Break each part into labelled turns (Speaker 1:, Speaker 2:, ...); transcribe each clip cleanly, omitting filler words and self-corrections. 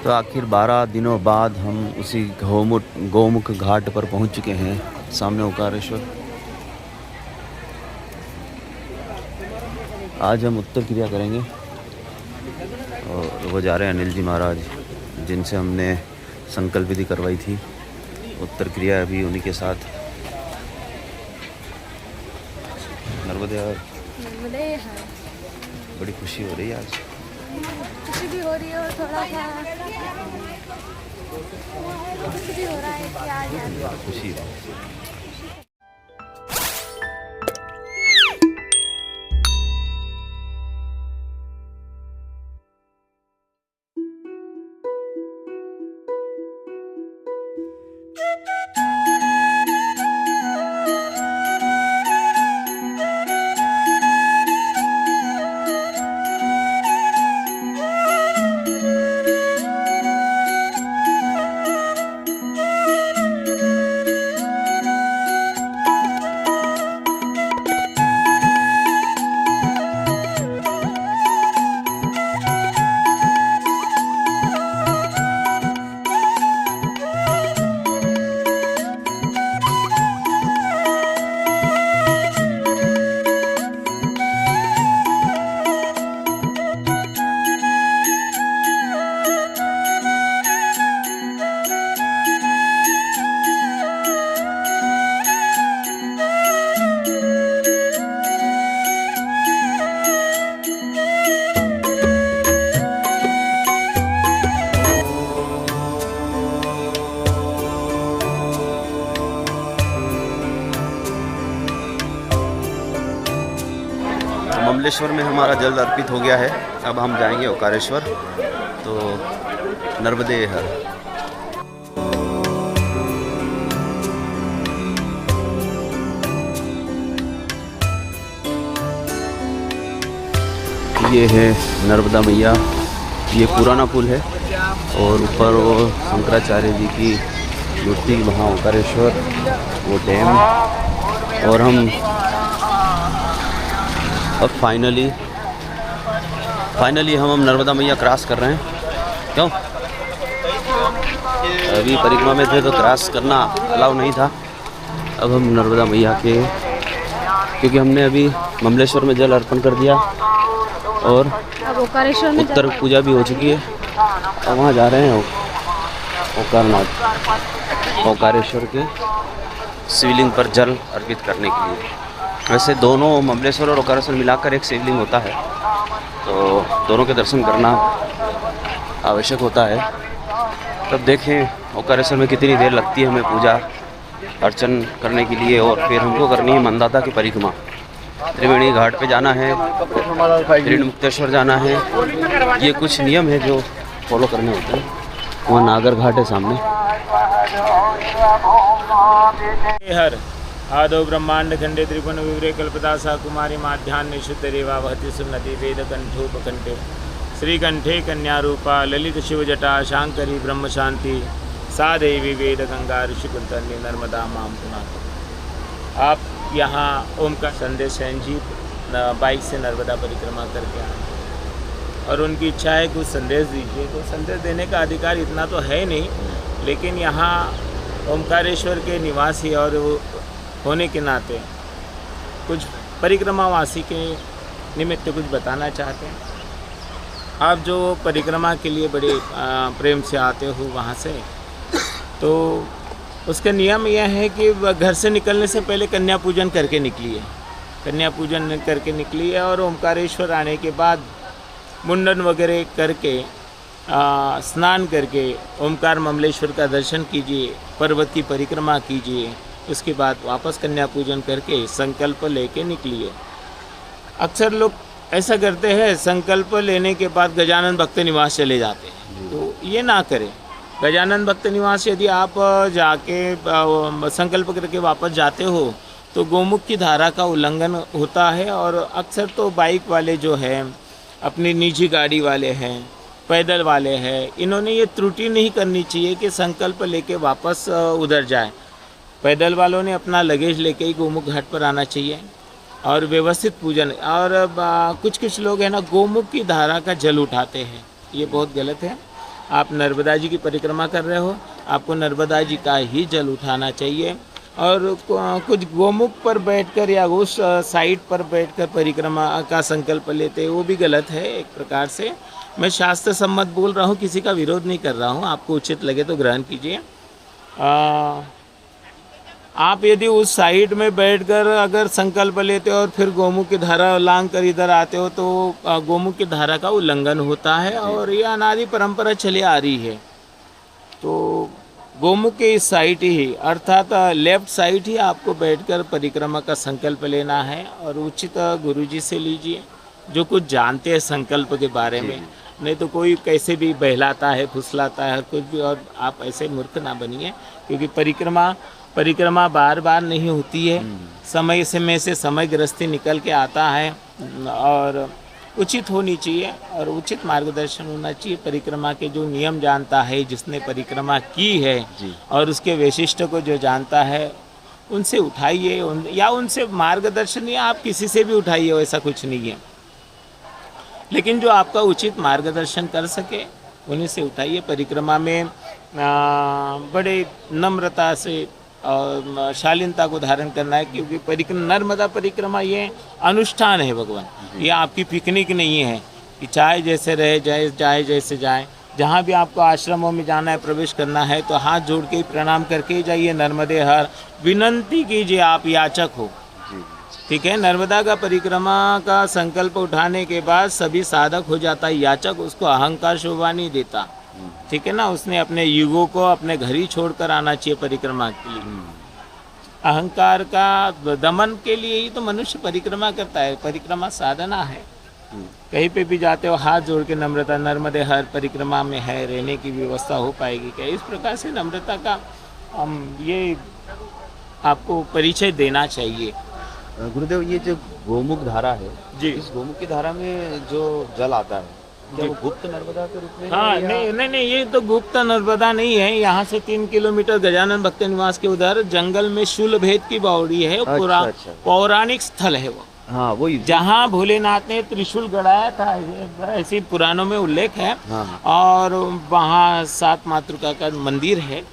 Speaker 1: तो आखिर 12 दिनों बाद हम उसी गौमुख घाट पर पहुंच चुके हैं। सामने ओंकारेश्वर। आज हम उत्तर क्रिया करेंगे और वो जा रहे हैं अनिल जी महाराज, जिनसे हमने संकल्प विधि करवाई थी। उत्तर क्रिया अभी उन्हीं के साथ। नर्मदे हर। बड़ी खुशी हो रही है आज।
Speaker 2: खुशी भी हो रही है और थोड़ा सा दुख भी हो रहा है कि आज
Speaker 1: खुशी है। ममलेश्वर में हमारा जल अर्पित हो गया है। अब हम जाएंगे ओंकारेश्वर। तो नर्मदे हर। ये है नर्मदा मैया। ये पुराना पुल है और ऊपर वो शंकराचार्य जी की मूर्ति, वहाँ ओंकारेश्वर, वो डैम। और हम अब फाइनली हम नर्मदा मैया क्रॉस कर रहे हैं। क्यों? अभी परिक्रमा में थे तो क्रॉस करना अलाउ नहीं था। अब हम नर्मदा मैया के, क्योंकि हमने अभी ममलेश्वर में जल अर्पण कर दिया और
Speaker 2: अब ओंकारेश्वर में
Speaker 1: उत्तर पूजा भी हो चुकी है। अब वहाँ जा रहे हैं ओंकारेश्वर के शिवलिंग पर जल अर्पित करने के लिए। वैसे दोनों ममलेश्वर और ओंकारेश्वर मिलाकर एक शिवलिंग होता है, तो दोनों के दर्शन करना आवश्यक होता है। तब देखें ओंकारेश्वर में कितनी देर लगती है हमें पूजा अर्चन करने के लिए। और फिर हमको करनी है मनदाता की परिक्रमा। त्रिवेणी घाट पे जाना है, ऋण मुक्तेश्वर जाना है। ये कुछ नियम है जो फॉलो करने होते हैं। वहाँ नागर घाट है सामने।
Speaker 3: हर आदौ ब्रह्मांड खंडे त्रिपुन विवरे कल्पता सा कुमारी माध्यान्ह शुद्ध रेवा वहति सुनति वेद कंठोपकंठे श्रीकंठे कन्या रूपा ललित शिव जटा शांकरी ब्रह्म शांति सा देवी वेद गंगा ऋषिकुलतन्य नर्मदा माम पुनातो। आप यहाँ ओम का संदेश रंजीत बाइक से नर्मदा परिक्रमा करके आए और उनकी इच्छा है कुछ संदेश दीजिए। तो संदेश देने का अधिकार इतना तो है नहीं, लेकिन यहाँ ओंकारेश्वर के निवासी और होने के नाते कुछ परिक्रमावासी के निमित्त कुछ बताना चाहते हैं। आप जो परिक्रमा के लिए बड़े प्रेम से आते हो वहाँ से, तो उसका नियम यह है कि घर से निकलने से पहले कन्या पूजन करके निकलिए। कन्या पूजन करके निकलिए और ओंकारेश्वर आने के बाद मुंडन वगैरह करके स्नान करके ओमकार ममलेश्वर का दर्शन कीजिए, पर्वत की परिक्रमा कीजिए। उसके बाद वापस कन्या पूजन करके संकल्प लेके निकलिए। अक्सर लोग ऐसा करते हैं, संकल्प लेने के बाद गजानन भक्त निवास चले जाते हैं। तो ये ना करें। गजानन भक्त निवास यदि आप जाके संकल्प करके वापस जाते हो तो गोमुख की धारा का उल्लंघन होता है। और अक्सर तो बाइक वाले जो हैं, अपनी निजी गाड़ी वाले हैं, पैदल वाले हैं, इन्होंने ये त्रुटि नहीं करनी चाहिए कि संकल्प लेके वापस उधर जाए। पैदल वालों ने अपना लगेज लेके ही गोमुख घाट पर आना चाहिए और व्यवस्थित पूजन। और कुछ लोग हैं ना, गोमुख की धारा का जल उठाते हैं, ये बहुत गलत है। आप नर्मदा जी की परिक्रमा कर रहे हो, आपको नर्मदा जी का ही जल उठाना चाहिए। और कुछ गोमुख पर बैठकर या उस साइड पर बैठकर परिक्रमा का संकल्प लेते वो भी गलत है एक प्रकार से। मैं शास्त्र सम्मत बोल रहा हूँ, किसी का विरोध नहीं कर रहा हूँ, आपको उचित लगे तो ग्रहण कीजिए। आप यदि उस साइड में बैठकर अगर संकल्प लेते हो और फिर गोमुख की धारा लांग कर इधर आते हो तो गोमुख की धारा का उल्लंघन होता है और ये अनादि परंपरा चली आ रही है। तो गोमुख के इस साइड ही अर्थात लेफ्ट साइड ही आपको बैठकर परिक्रमा का संकल्प लेना है और उचित गुरुजी से लीजिए जो कुछ जानते हैं संकल्प के बारे में। नहीं तो कोई कैसे भी बहलाता है, फुसलाता है कुछ भी, और आप ऐसे मूर्ख ना बनिए, क्योंकि परिक्रमा बार बार नहीं होती है। समय से समय ग्रस्ती निकल के आता है और उचित होनी चाहिए और उचित मार्गदर्शन होना चाहिए। परिक्रमा के जो नियम जानता है, जिसने परिक्रमा की है और उसके वैशिष्ट्य को जो जानता है, उनसे उठाइए या उनसे मार्गदर्शन, या आप किसी से भी उठाइए, वैसा कुछ नहीं है। लेकिन जो आपका उचित मार्गदर्शन कर सके उन्हीं से उठाइए। परिक्रमा में बड़े नम्रता से और शालीनता को धारण करना है, क्योंकि नर्मदा परिक्रमा ये अनुष्ठान है भगवान, ये आपकी पिकनिक नहीं है कि चाहे जैसे रहे जाए जैसे जाए। जहाँ भी आपको आश्रमों में जाना है, प्रवेश करना है, तो हाथ जोड़ के प्रणाम करके ही जाइए। नर्मदे हर विनंती कीजिए, आप याचक हो, ठीक है। नर्मदा का परिक्रमा का संकल्प उठाने के बाद सभी साधक हो जाता है, याचक उसको अहंकार शोभा नहीं देता, ठीक है ना। उसने अपने युगों को अपने घर ही छोड़कर आना चाहिए परिक्रमा के लिए। अहंकार का दमन के लिए ही तो मनुष्य परिक्रमा करता है, परिक्रमा साधना है। कहीं पे भी जाते हो हाथ जोड़ के नम्रता, नर्मदे हर परिक्रमा में है, रहने की व्यवस्था हो पाएगी क्या? इस प्रकार से नम्रता का ये आपको परिचय देना चाहिए।
Speaker 1: गुरुदेव, ये जो गोमुख धारा है
Speaker 3: जी,
Speaker 1: इस गोमुख की धारा में जो जल आता है क्या वो गुप्त नर्मदा के रूप में?
Speaker 3: हाँ, नहीं, ये तो गुप्त नर्मदा नहीं है। यहाँ से 3 किलोमीटर गजानन भक्त निवास के उधर जंगल में शूलभेद की बावड़ी है।
Speaker 1: अच्छा।
Speaker 3: पौराणिक स्थल है वो।
Speaker 1: हाँ, वही
Speaker 3: जहाँ भोलेनाथ ने त्रिशूल गड़ाया था, ऐसी पुराणों में उल्लेख है।
Speaker 1: हाँ।
Speaker 3: और वहाँ 7 मातृका का मंदिर है,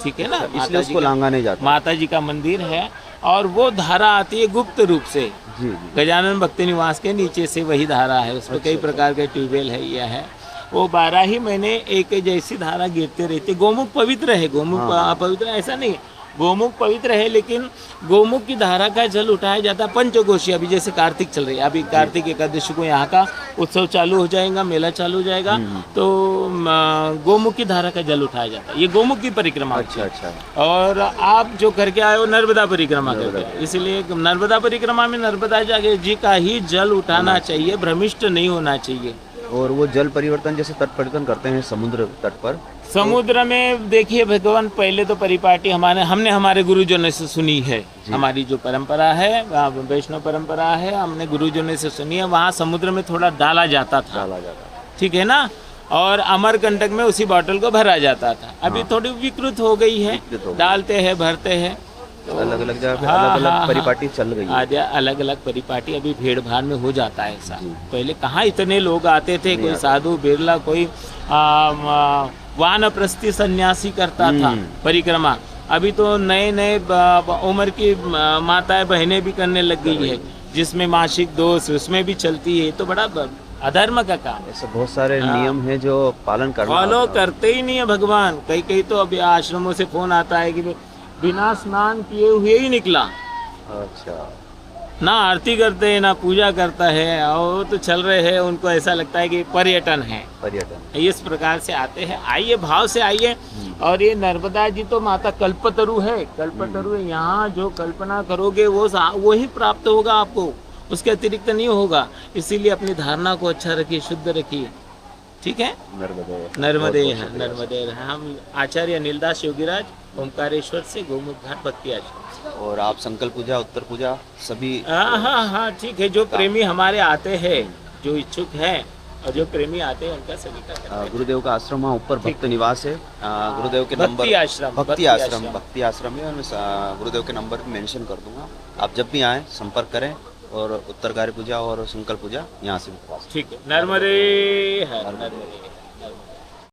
Speaker 3: ठीक है ना,
Speaker 1: इसलिए उसको लांगा नहीं जाता।
Speaker 3: माता जी का मंदिर है और वो धारा आती है गुप्त रूप से।
Speaker 1: जी।
Speaker 3: गजानन भक्ति निवास के नीचे से वही धारा है, उसमें कई प्रकार के ट्यूबवेल है, यह है वो 12 ही महीने एक जैसी धारा गिरते रहती है। गोमुख पवित्र है, गोमुख पवित्र ऐसा नहीं, गोमुख पवित्र है, लेकिन गोमुख की धारा का जल उठाया जाता है पंचकोशी। अभी जैसे कार्तिक चल रही है, अभी कार्तिक एकादशी को यहाँ का उत्सव चालू हो जाएगा, मेला चालू हो जाएगा, तो गोमुख की धारा का जल उठाया जाता है। ये गोमुख की परिक्रमा।
Speaker 1: अच्छा।
Speaker 3: और आप जो करके आए हो नर्मदा परिक्रमा करके, इसलिए नर्मदा परिक्रमा में नर्मदा जी का ही जल उठाना चाहिए, भ्रमिष्ट नहीं होना चाहिए।
Speaker 1: और वो जल परिवर्तन जैसे तट परिवर्तन करते हैं समुद्र तट पर,
Speaker 3: समुद्र में देखिए भगवान, पहले तो परिपाटी हमने हमारे गुरुजनों से सुनी है। हमारी जो परंपरा है, वैष्णव परंपरा है, हमने गुरुजनों से सुनी है। वहाँ समुद्र में थोड़ा डाला जाता था, ठीक है ना, और अमरकंटक में उसी बॉटल को भरा जाता था। अभी थोड़ी विकृत हो गई है, डालते हैं, भरते हैं, तो
Speaker 1: अलग अलग जगह पे अलग अलग परिपाटी चल रही है।
Speaker 3: अलग अलग परिपाटी अभी भीड़ भाड़ में हो जाता है ऐसा। पहले कहाँ इतने लोग आते थे, कोई साधु बिरला, कोई वानप्रस्थी सन्यासी करता था परिक्रमा। अभी तो नए उम्र की माताएं बहनें भी करने लग गई है, जिसमें मासिक दोष उसमें भी चलती है, तो बड़ा अधर्म का काम है।
Speaker 1: ऐसे बहुत सारे नियम हैं जो पालन करना
Speaker 3: फॉलो करते ही नहीं है भगवान। कई तो अभी आश्रमों से फोन आता है कि बिना स्नान किए हुए ही निकला।
Speaker 1: अच्छा।
Speaker 3: ना आरती करते हैं, ना पूजा करता है, और तो चल रहे हैं, उनको ऐसा लगता है कि पर्यटन है। इस प्रकार से आते हैं। आइए, भाव से आइए। और ये नर्मदा जी तो माता कल्पतरु है, कल्पतरु है। यहाँ जो कल्पना करोगे वो ही प्राप्त होगा आपको, उसके अतिरिक्त नहीं होगा। इसीलिए अपनी धारणा को अच्छा रखिए, शुद्ध रखिए, ठीक है। नर्मदे। हम आचार्य अनिलदास योगीराज ओमकारेश्वर से, गोमुख घाट भक्ति आश्रम।
Speaker 1: और आप संकल्प पूजा, उत्तर पूजा सभी?
Speaker 3: हाँ, ठीक है। जो प्रेमी हमारे आते हैं, जो इच्छुक हैं और जो प्रेमी आते हैं, उनका सभी का
Speaker 1: गुरुदेव का आश्रम वहाँ ऊपर भक्त निवास है। गुरुदेव के नंबर भक्ति आश्रम है, और गुरुदेव के नंबर भी मेंशन कर दूंगा। आप जब भी आएँ संपर्क करें, और उत्तरकारी पूजा और संकल्प पूजा यहाँ से भी।
Speaker 3: ठीक है। नर्मदे।